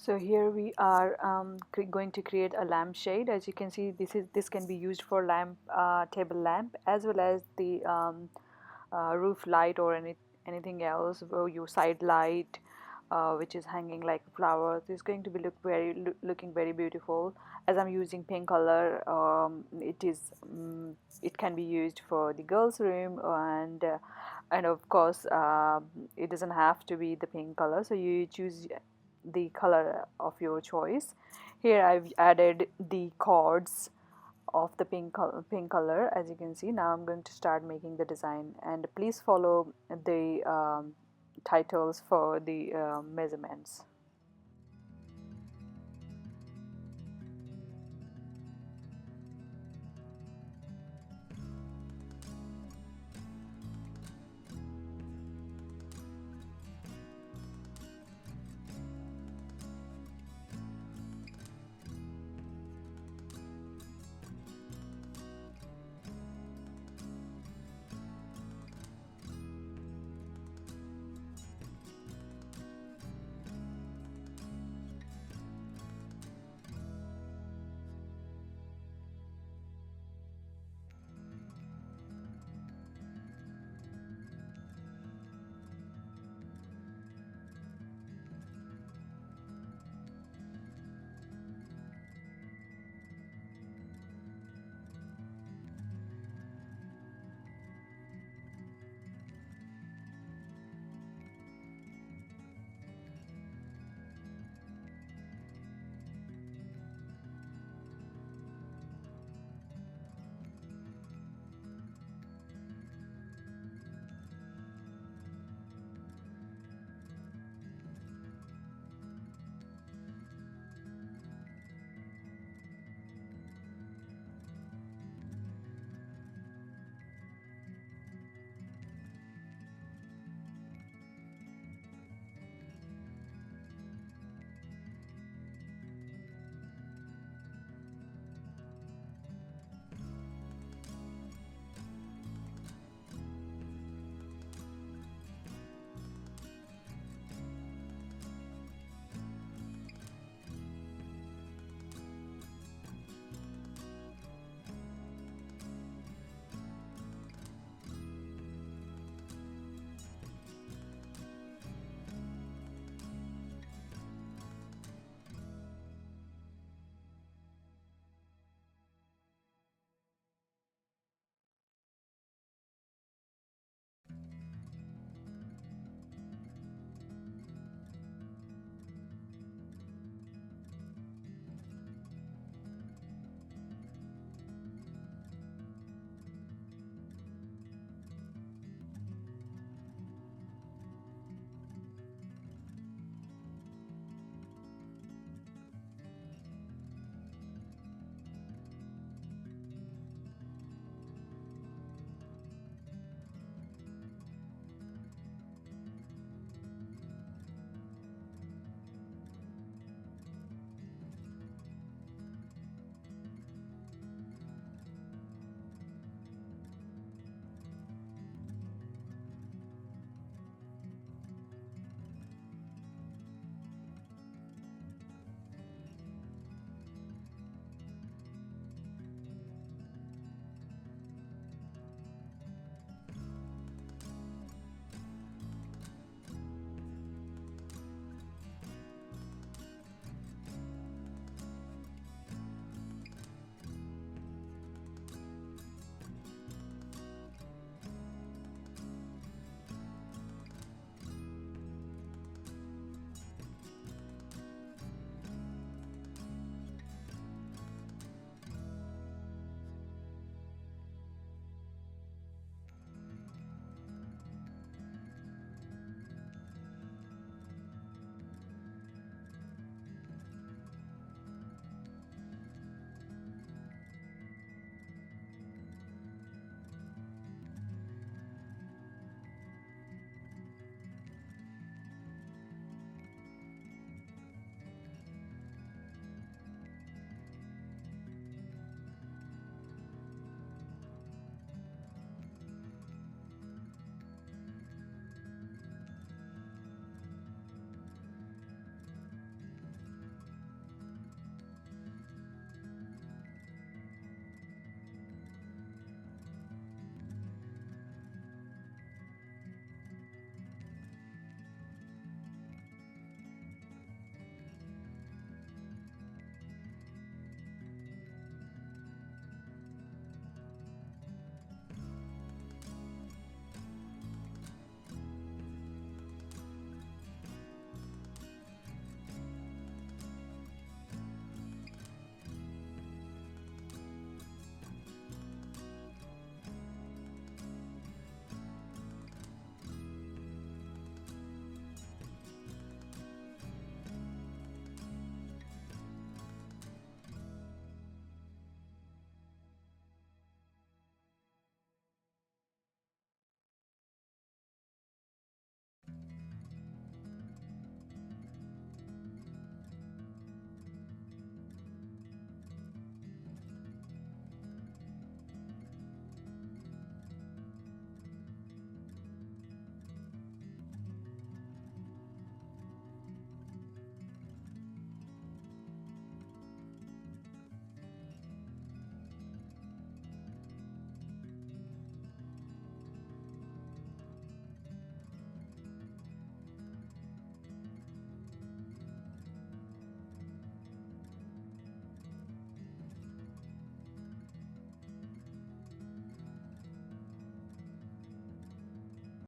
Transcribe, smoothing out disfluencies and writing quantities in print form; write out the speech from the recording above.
So here we are going to create a lampshade. As you can see, this can be used for lamp, table lamp, as well as the roof light or anything else, or your side light, which is hanging like a flower. This is going to be looking very beautiful. As I'm using pink color, it can be used for the girls' room, and of course it doesn't have to be the pink color. So you choose the color of your choice. Here I've added the chords of the pink color, as you can see. Now I'm going to start making the design, and please follow the titles for the measurements.